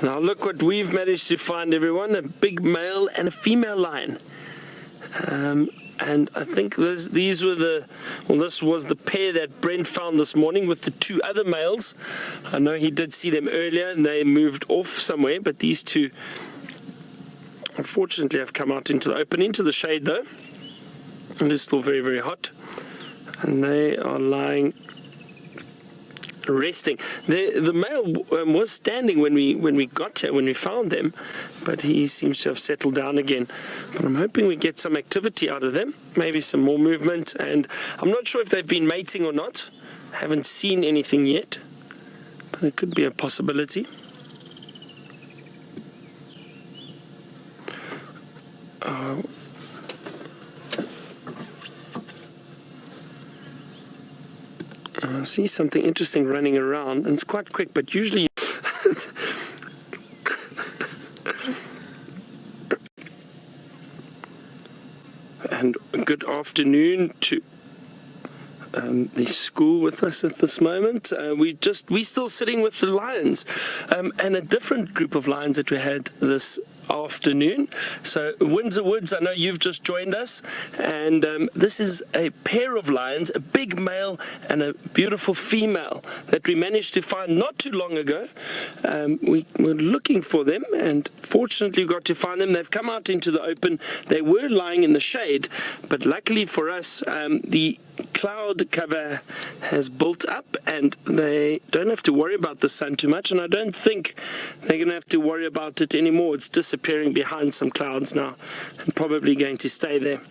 Now look what we've managed to find, everyone. A big male and a female lion. And I think this was the pair that Brent found this morning with the two other males. I know he did see them earlier and they moved off somewhere, but these two unfortunately have come out into the open, into the shade though. And it's still very, very hot. And they are lying resting. The male was standing when we got here, when we found them, but he seems to have settled down again. But I'm hoping we get some activity out of them, maybe some more movement, and I'm not sure if they've been mating or not. Haven't seen anything yet, but it could be a possibility. I see something interesting running around, and it's quite quick, but usually and good afternoon to the school with us at this moment. We're still sitting with the lions, and a different group of lions that we had this afternoon. So Windsor Woods, I know you've just joined us, and this is a pair of lions, a big male and a beautiful female that we managed to find not too long ago. We were looking for them, and fortunately we got to find them. They've come out into the open. They were lying in the shade, but luckily for us, the cloud cover has built up and they don't have to worry about the sun too much, and I don't think they're going to have to worry about it anymore. It's disappearing behind some clouds now and probably going to stay there.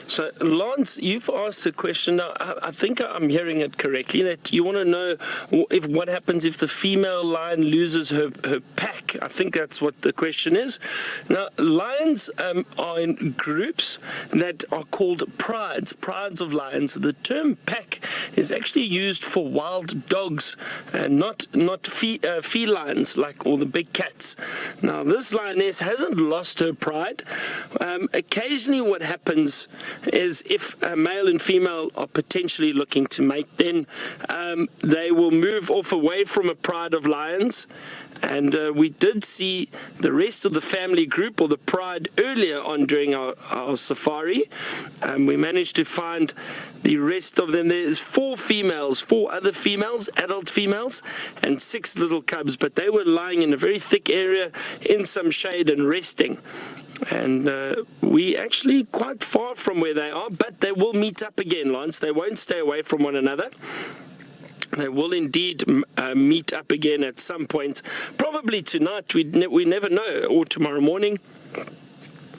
So, Lance, you've asked a question. Now, I think I'm hearing it correctly, that you want to know what happens if the female lion loses her pack. I think that's what the question is. Now, lions are in groups that are called prides of lions. The term pack is actually used for wild dogs, not felines like all the big cats. Now, this lioness hasn't lost her pride. Occasionally what happens is if a male and female are potentially looking to mate, then they will move off away from a pride of lions. And we did see the rest of the family group or the pride earlier on during our safari. We managed to find the rest of them. There's four other females, adult females, and 6 little cubs, but they were lying in a very thick area in some shade and resting. And we actually quite far from where they are, but they will meet up again, Lance. They won't stay away from one another. They will indeed meet up again at some point, probably tonight, we never know, or tomorrow morning.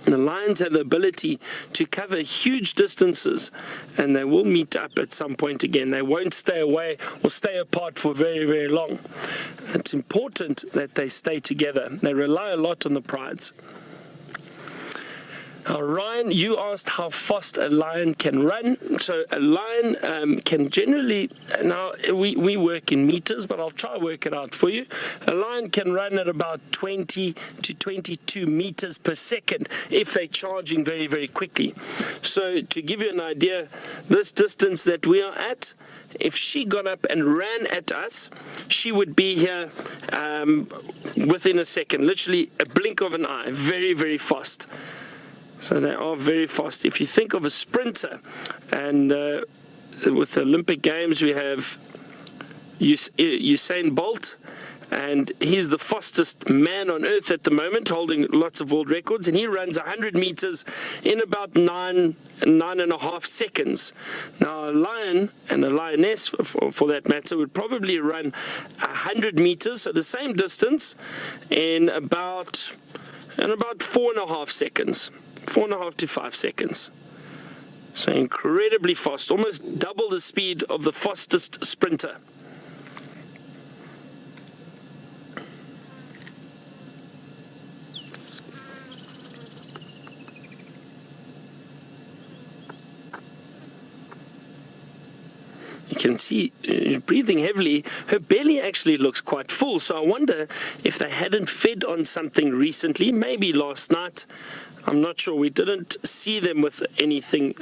The lions have the ability to cover huge distances, and they will meet up at some point again. They won't stay away or stay apart for very, very long. It's important that they stay together. They rely a lot on the prides. Now, Ryan, you asked how fast a lion can run. So a lion can generally, now we work in meters, but I'll try to work it out for you. A lion can run at about 20 to 22 meters per second if they're charging very, very quickly. So to give you an idea, this distance that we are at, if she got up and ran at us, she would be here within a second, literally a blink of an eye, very, very fast. So they are very fast. If you think of a sprinter, and with the Olympic Games we have Usain Bolt, and he's the fastest man on earth at the moment, holding lots of world records, and he runs 100 meters in about 9.5 seconds. Now a lion and a lioness, for that matter, would probably run 100 meters, so the same distance, in about 4.5 seconds. 4.5 to 5 seconds. So incredibly fast, almost double the speed of the fastest sprinter. You can see breathing heavily. Her belly actually looks quite full, so I wonder if they hadn't fed on something recently, maybe last night. I'm not sure. We didn't see them with anything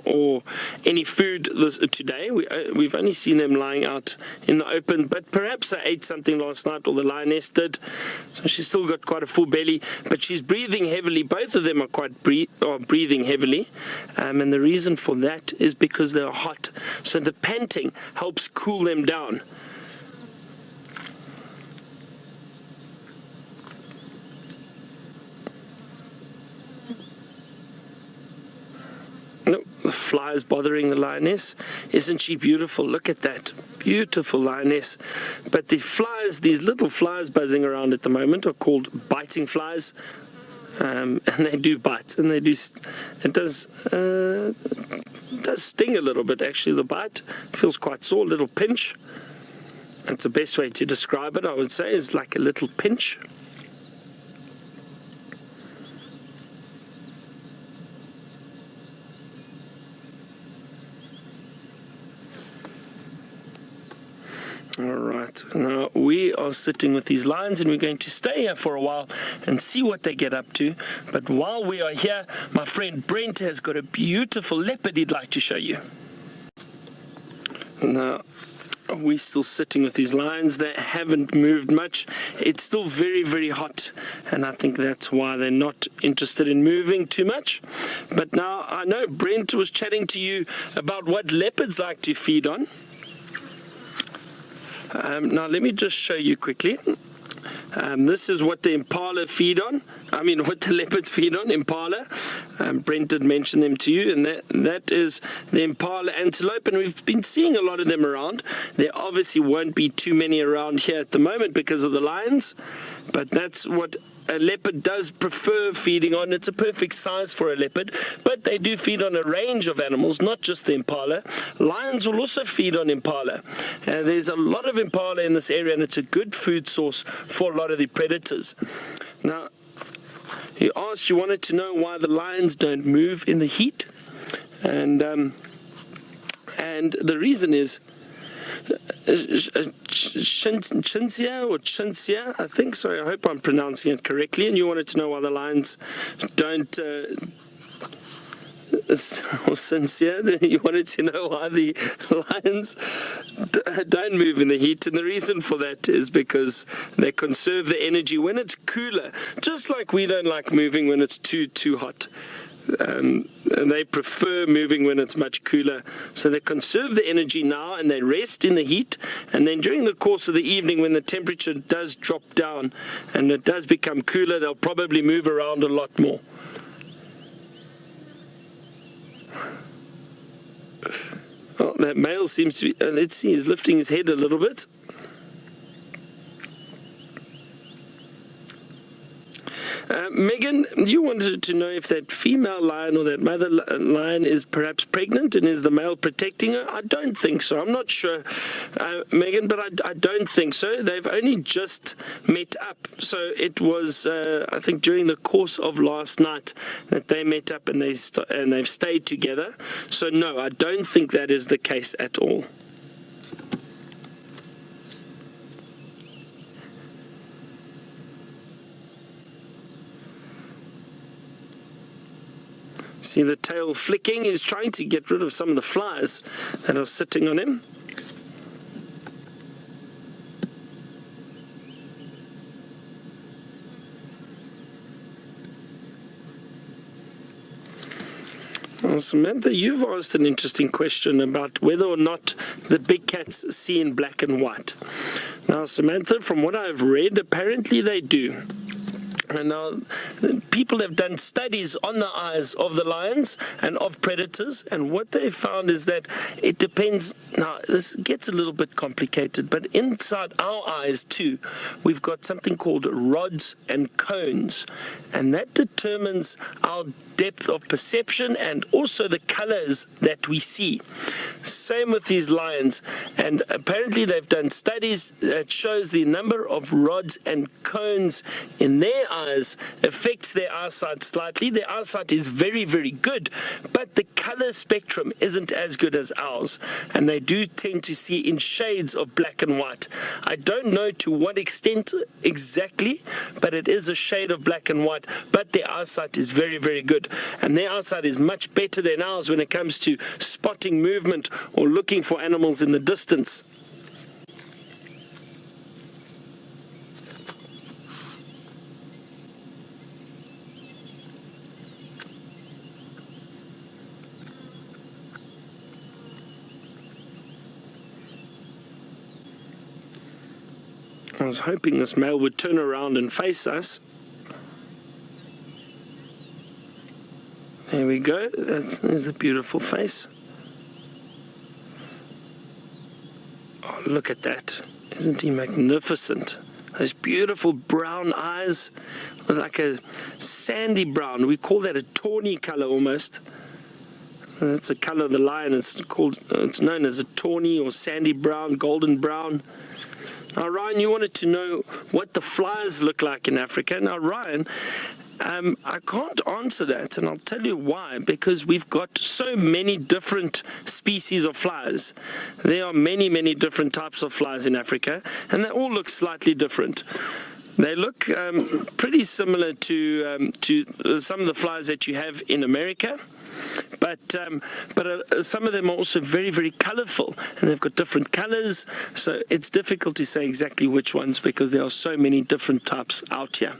or any food today. We've only seen them lying out in the open, but perhaps they ate something last night, or the lioness did. So she's still got quite a full belly, but she's breathing heavily. Both of them are breathing heavily, and the reason for that is because they're hot. So the panting helps cool them down. No, the fly is bothering the lioness. Isn't she beautiful? Look at that. Beautiful lioness. But the flies, these little flies buzzing around at the moment, are called biting flies. And they do bite. And they do, it does sting a little bit, actually, the bite. Feels quite sore, a little pinch. That's the best way to describe it, I would say, is like a little pinch. Alright, now we are sitting with these lions and we're going to stay here for a while and see what they get up to. But while we are here, my friend Brent has got a beautiful leopard he'd like to show you. Now, we're still sitting with these lions. They haven't moved much. It's still very, very hot, and I think that's why they're not interested in moving too much. But now, I know Brent was chatting to you about what leopards like to feed on. Now let me just show you quickly. This is what the impala feed on. I mean, what the leopards feed on, impala. Brent did mention them to you, and that is the impala antelope, and we've been seeing a lot of them around. There obviously won't be too many around here at the moment because of the lions, but that's what a leopard does prefer feeding on. It's a perfect size for a leopard, but they do feed on a range of animals, not just the impala. Lions will also feed on impala. There's a lot of impala in this area, and it's a good food source for a lot of the predators. Now, you wanted to know why the lions don't move in the heat, and the reason is Chinsia, I think. Sorry, I hope I'm pronouncing it correctly. And you wanted to know why the lions don't. Or Chinsia, you wanted to know why the lions don't move in the heat, and the reason for that is because they conserve the energy when it's cooler, just like we don't like moving when it's too hot. And they prefer moving when it's much cooler, so they conserve the energy now and they rest in the heat, and then during the course of the evening, when the temperature does drop down and it does become cooler, they'll probably move around a lot more. Well, that male seems to be, let's see, he's lifting his head a little bit. Megan, you wanted to know if that female lion or that mother lion is perhaps pregnant, and is the male protecting her? I don't think so. I'm not sure, Megan, but I don't think so. They've only just met up. So it was, I think, during the course of last night that they met up and they've stayed together. So no, I don't think that is the case at all. See the tail flicking? He's trying to get rid of some of the flies that are sitting on him. Well, Samantha, you've asked an interesting question about whether or not the big cats see in black and white. Now, Samantha, from what I've read, apparently they do. And now people have done studies on the eyes of the lions and of predators, and what they found is that it depends. Now this gets a little bit complicated, but inside our eyes too, we've got something called rods and cones, and that determines our depth of perception and also the colors that we see. Same with these lions, and apparently they've done studies that shows the number of rods and cones in their eyes affects their eyesight slightly. Their eyesight is very, very good, but the color spectrum isn't as good as ours, and they do tend to see in shades of black and white. I don't know to what extent exactly, but it is a shade of black and white, but their eyesight is very, very good, and their eyesight is much better than ours when it comes to spotting movement or looking for animals in the distance. I was hoping this male would turn around and face us. There we go. There's a beautiful face. Oh, look at that. Isn't he magnificent? Those beautiful brown eyes, like a sandy brown. We call that a tawny color almost. That's the color of the lion. It's known as a tawny or sandy brown, golden brown. Now, Ryan, you wanted to know what the flies look like in Africa. Now, Ryan, I can't answer that, and I'll tell you why. Because we've got so many different species of flies. There are many, many different types of flies in Africa, and they all look slightly different. They look pretty similar to some of the flies that you have in America. But some of them are also very, very colorful, and they've got different colors, so it's difficult to say exactly which ones because there are so many different types out here.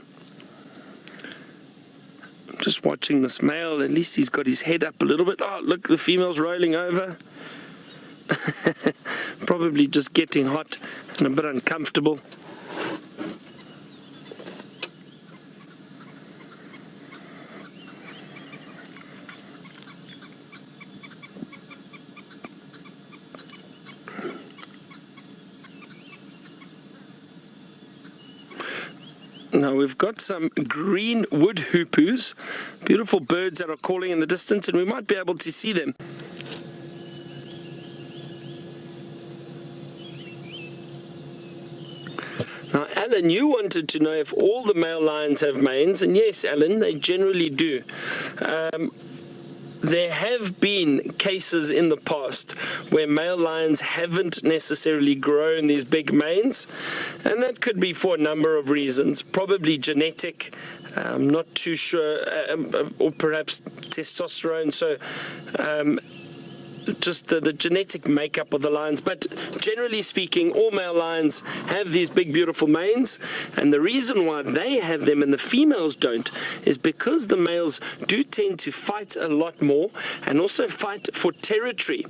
I'm just watching this male. At least he's got his head up a little bit. Oh, look, the female's rolling over. Probably just getting hot and a bit uncomfortable. Now we've got some green wood hoopoes, beautiful birds that are calling in the distance, and we might be able to see them. Now, Alan, you wanted to know if all the male lions have manes, and yes, Alan, they generally do. There have been cases in the past where male lions haven't necessarily grown these big manes, and that could be for a number of reasons, probably genetic, I'm not too sure, or perhaps testosterone, so just the genetic makeup of the lions. But generally speaking, all male lions have these big beautiful manes, and the reason why they have them and the females don't is because the males do tend to fight a lot more and also fight for territory,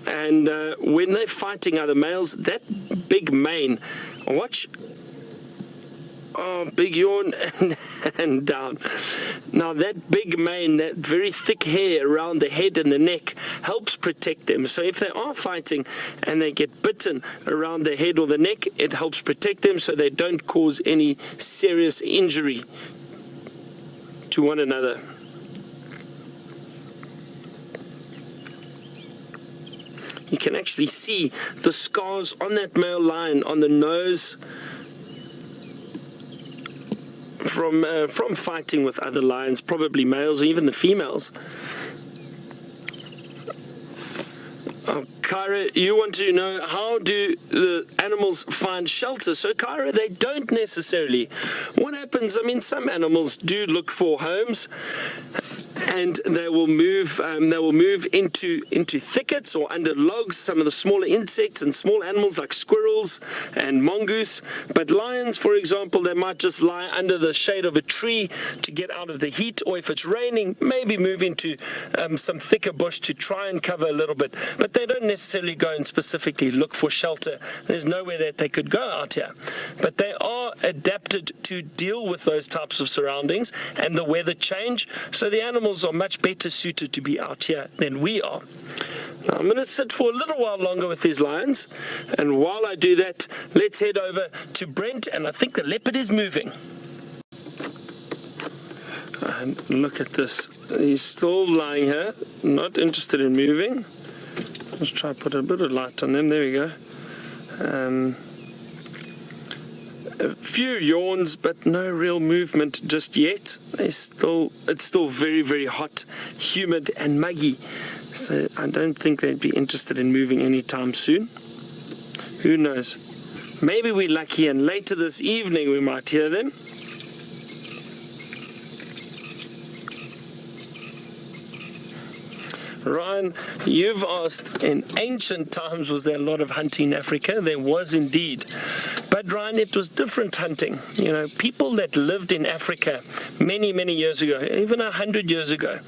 and when they're fighting other males, that big mane, watch, oh, big yawn, and down. Now that big mane, that very thick hair around the head and the neck helps protect them. So if they are fighting and they get bitten around the head or the neck, it helps protect them so they don't cause any serious injury to one another. You can actually see the scars on that male lion on the nose from fighting with other lions, probably males or even the females. Kyra, you want to know, how do the animals find shelter? So Kyra, they don't necessarily. What happens, I mean, some animals do look for homes, and they will move into thickets or under logs, some of the smaller insects and small animals like squirrels and mongoose. But lions, for example, they might just lie under the shade of a tree to get out of the heat, or if it's raining, maybe move into some thicker bush to try and cover a little bit. But they don't necessarily go and specifically look for shelter. There's nowhere that they could go out here. But they are adapted to deal with those types of surroundings and the weather change, so the animals are much better suited to be out here than we are. Now, I'm going to sit for a little while longer with these lions, and while I do that, let's head over to Brent, and I think the leopard is moving. And look at this. He's still lying here, not interested in moving. Let's try to put a bit of light on them. There we go. A few yawns, but no real movement just yet. It's still very, very hot, humid and muggy. So I don't think they'd be interested in moving anytime soon. Who knows? Maybe we're lucky and later this evening we might hear them. Ryan, you've asked, in ancient times was there a lot of hunting in Africa? There was indeed. But Ryan, it was different hunting. You know, people that lived in Africa many, many years ago, even 100 years ago,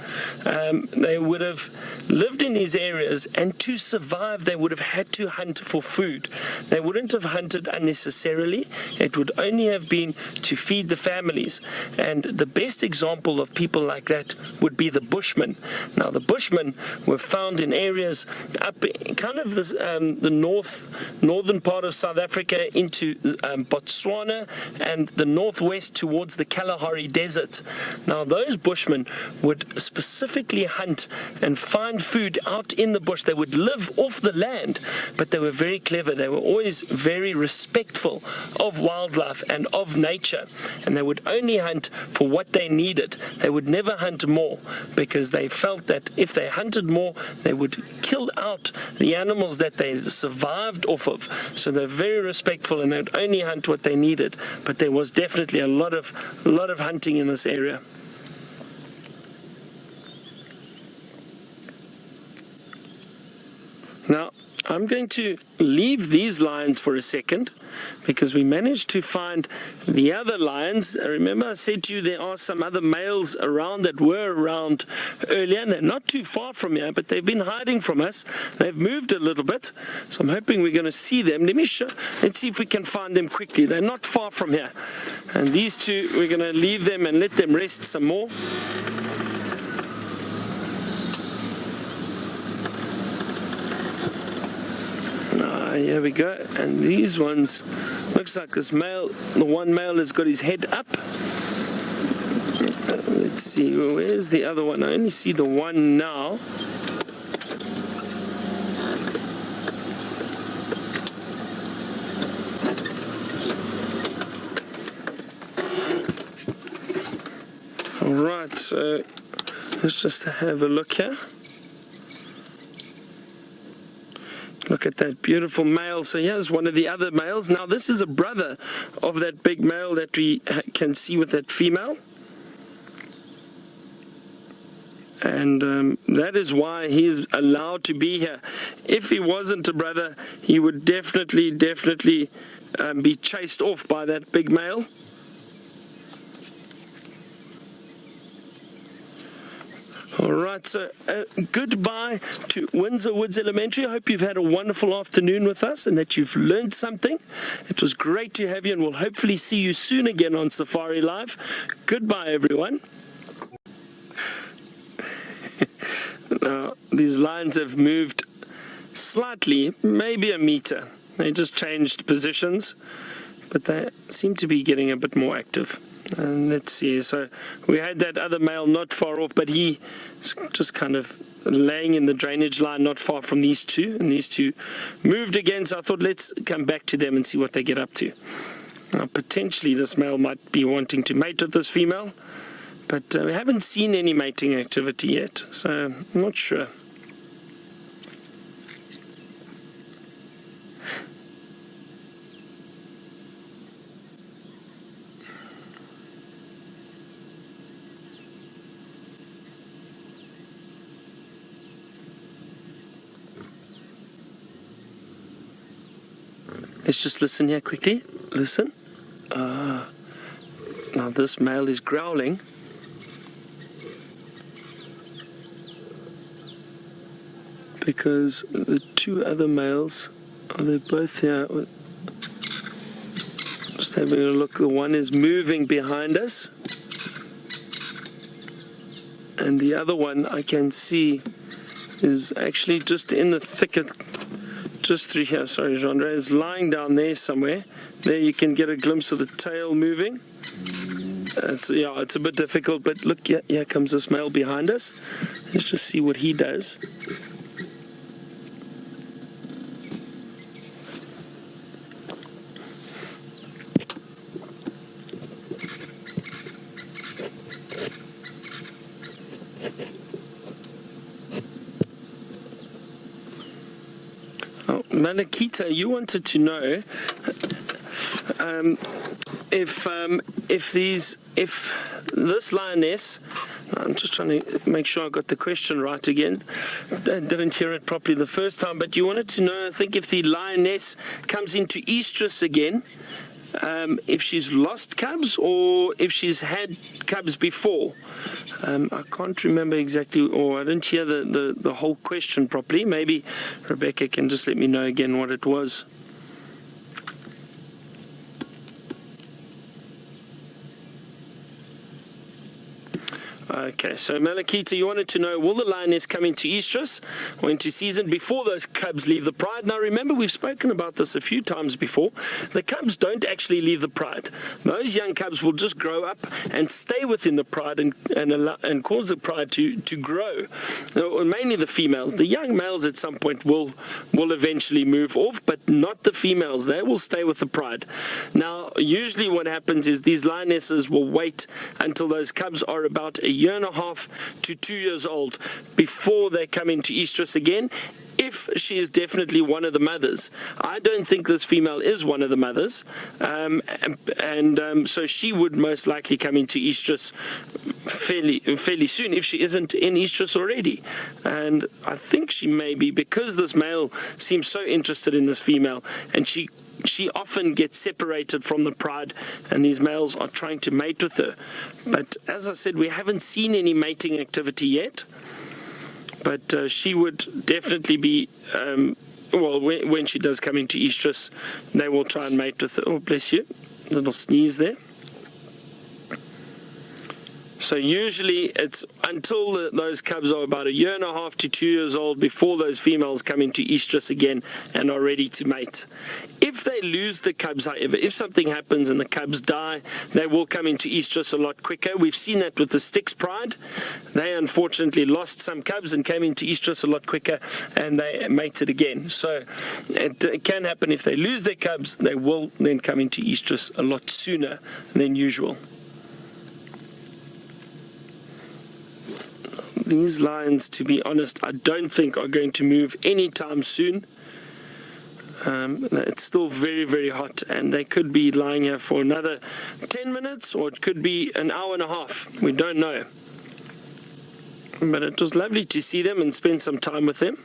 they would have lived in these areas, and to survive they would have had to hunt for food. They wouldn't have hunted unnecessarily. It would only have been to feed the families. And the best example of people like that would be the Bushmen. Now the Bushmen were found in areas up kind of the northern part of South Africa into Botswana and the northwest towards the Kalahari Desert. Now those Bushmen would specifically hunt and find food out in the bush. They would live off the land, but they were very clever. They were always very respectful of wildlife and of nature, and they would only hunt for what they needed. They would never hunt more, because they felt that if they hunted more, they would kill out the animals that they survived off of. So they're very respectful, and they would only hunt what they needed. But there was definitely a lot of hunting in this area. Now, I'm going to leave these lions for a second, because we managed to find the other lions. Remember I said to you there are some other males around that were around earlier, and they're not too far from here, but they've been hiding from us. They've moved a little bit, so I'm hoping we're going to see them. Let's see if we can find them quickly. They're not far from here. And these two, we're going to leave them and let them rest some more. Here we go, and these ones, looks like this male, the one male has got his head up. Let's see, where's the other one? I only see the one now. Alright, so let's just have a look here. Look at that beautiful male. So here's one of the other males. Now this is a brother of that big male that we can see with that female. And that is why he's allowed to be here. If he wasn't a brother, he would definitely be chased off by that big male. Alright, so goodbye to Windsor Woods Elementary. I hope you've had a wonderful afternoon with us and that you've learned something. It was great to have you, and we'll hopefully see you soon again on Safari Live. Goodbye, everyone. Now, these lions have moved slightly, maybe a meter. They just changed positions, but they seem to be getting a bit more active. And let's see, so we had that other male not far off, but he just kind of laying in the drainage line not far from these two, and these two moved again, so I thought let's come back to them and see what they get up to. Now potentially this male might be wanting to mate with this female, but we haven't seen any mating activity yet, so I'm not sure. Let's just listen here quickly. Listen. Now this male is growling. Because the two other males, they're both here. Just having a look. The one is moving behind us, and the other one I can see is actually just in the thicket. Just through here, sorry, Jean-Ray, is lying down there somewhere. There you can get a glimpse of the tail moving. It's a bit difficult, but look, here comes this male behind us. Let's just see what he does. Malakita, you wanted to know if this lioness, I'm just trying to make sure I got the question right again. I didn't hear it properly the first time, but you wanted to know, I think, if the lioness comes into estrus again, if she's lost cubs or if she's had cubs before. I can't remember exactly, or I didn't hear the whole question properly. Maybe Rebecca can just let me know again what it was. Okay, so Malakita, you wanted to know, will the lioness come into estrus or into season before those cubs leave the pride? Now remember, we've spoken about this a few times before. The cubs don't actually leave the pride. Those young cubs will just grow up and stay within the pride and cause the pride to grow. Mainly the females. The young males at some point will eventually move off, but not the females. They will stay with the pride. Now, usually what happens is these lionesses will wait until those cubs are about a year and a half to 2 years old before they come into estrus again, if she is definitely one of the mothers. I don't think this female is one of the mothers, so she would most likely come into estrus fairly soon if she isn't in estrus already. And I think she may be, because this male seems so interested in this female, and she often gets separated from the pride, and these males are trying to mate with her. But as I said, we haven't seen any mating activity yet. But she would definitely be, well, when she does come into estrus, they will try and mate with her. Oh, bless you. Little sneeze there. So usually it's until those cubs are about a year and a half to 2 years old before those females come into estrus again and are ready to mate. If they lose the cubs, however, if something happens and the cubs die, they will come into estrus a lot quicker. We've seen that with the Styx pride. They unfortunately lost some cubs and came into estrus a lot quicker, and they mated again. So it can happen. If they lose their cubs, they will then come into estrus a lot sooner than usual. These lions, to be honest, I don't think are going to move anytime soon. It's still very, very hot, and they could be lying here for another 10 minutes, or it could be an hour and a half. We don't know. But it was lovely to see them and spend some time with them.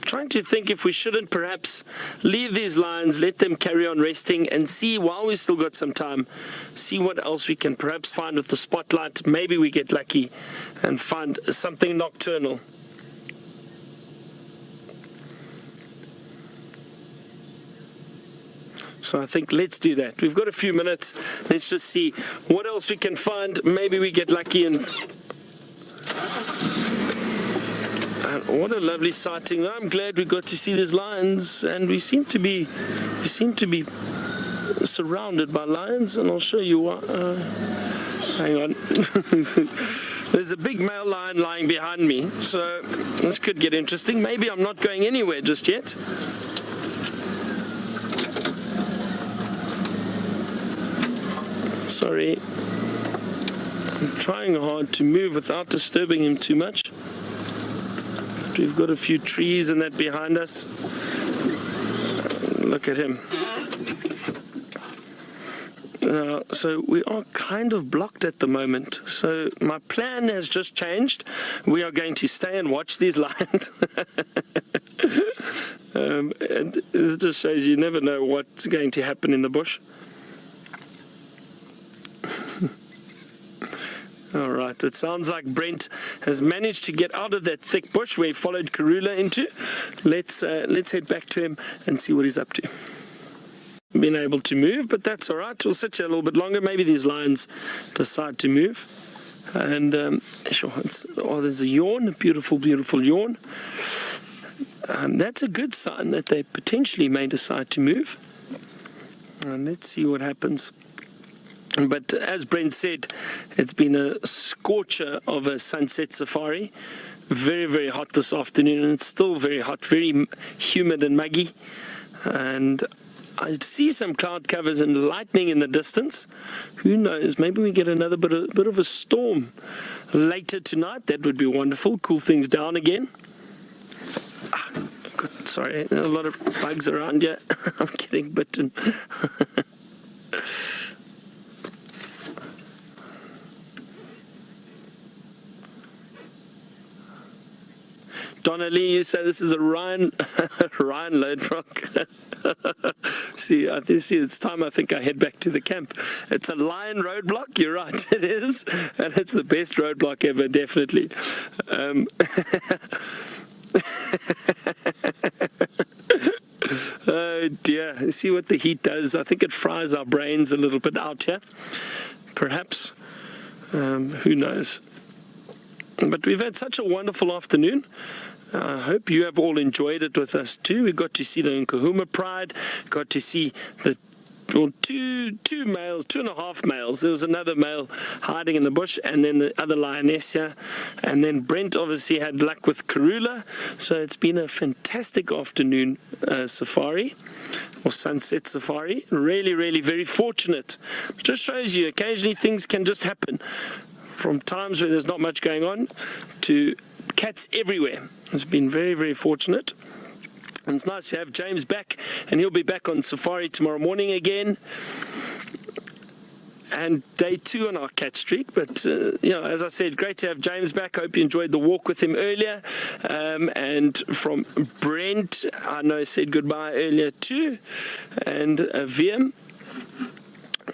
Trying to think if we shouldn't perhaps leave these lions, let them carry on resting, and see, while we've still got some time, see what else we can perhaps find with the spotlight. Maybe we get lucky and find something nocturnal. So I think let's do that. We've got a few minutes. Let's just see what else we can find. Maybe we get lucky and what a lovely sighting. I'm glad we got to see these lions, and we seem to be surrounded by lions, and I'll show you what. Hang on. There's a big male lion lying behind me, so this could get interesting. Maybe I'm not going anywhere just yet. Sorry. I'm trying hard to move without disturbing him too much. We've got a few trees and that behind us. Look at him. So we are kind of blocked at the moment. So my plan has just changed. We are going to stay and watch these lions. And it just shows you never know what's going to happen in the bush. All right, it sounds like Brent has managed to get out of that thick bush where he followed Karula into. Let's head back to him and see what he's up to. Been able to move, but that's all right. We'll sit here a little bit longer. Maybe these lions decide to move. And sure, there's a yawn, a beautiful, beautiful yawn. That's a good sign that they potentially may decide to move. And let's see what happens. But as Brent said, it's been a scorcher of a sunset safari. Very, very hot this afternoon, and it's still very hot, very humid and muggy. And I see some cloud covers and lightning in the distance. Who knows? Maybe we get another bit of a storm later tonight. That would be wonderful. Cool things down again. Got Sorry, a lot of bugs around here. I'm getting bitten. Donna Lee, you say this is a Ryan load rock. See, it's time I think I head back to the camp. It's a lion roadblock, you're right, it is. And it's the best roadblock ever, definitely. Oh dear, see what the heat does. I think it fries our brains a little bit out here, perhaps. Who knows? But we've had such a wonderful afternoon. I hope you have all enjoyed it with us too. We got to see the Nkuhuma Pride, got to see the two males, 2.5 males. There was another male hiding in the bush, and then the other lioness here. And then Brent obviously had luck with Karula. So it's been a fantastic afternoon safari, or sunset safari. Really, really very fortunate. Just shows you occasionally things can just happen. From times where there's not much going on to cats everywhere. It's been very, very fortunate. And it's nice to have James back, and he'll be back on safari tomorrow morning again. And day 2 on our cat streak. But, as I said, great to have James back. I hope you enjoyed the walk with him earlier. And from Brent, I know said goodbye earlier too. And VM.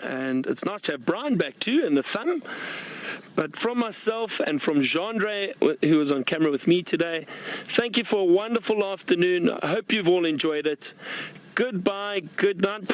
And it's nice to have Brian back too, and the thumb. But from myself and from Genre, who was on camera with me today, thank you for a wonderful afternoon. I hope you've all enjoyed it. Goodbye, good night.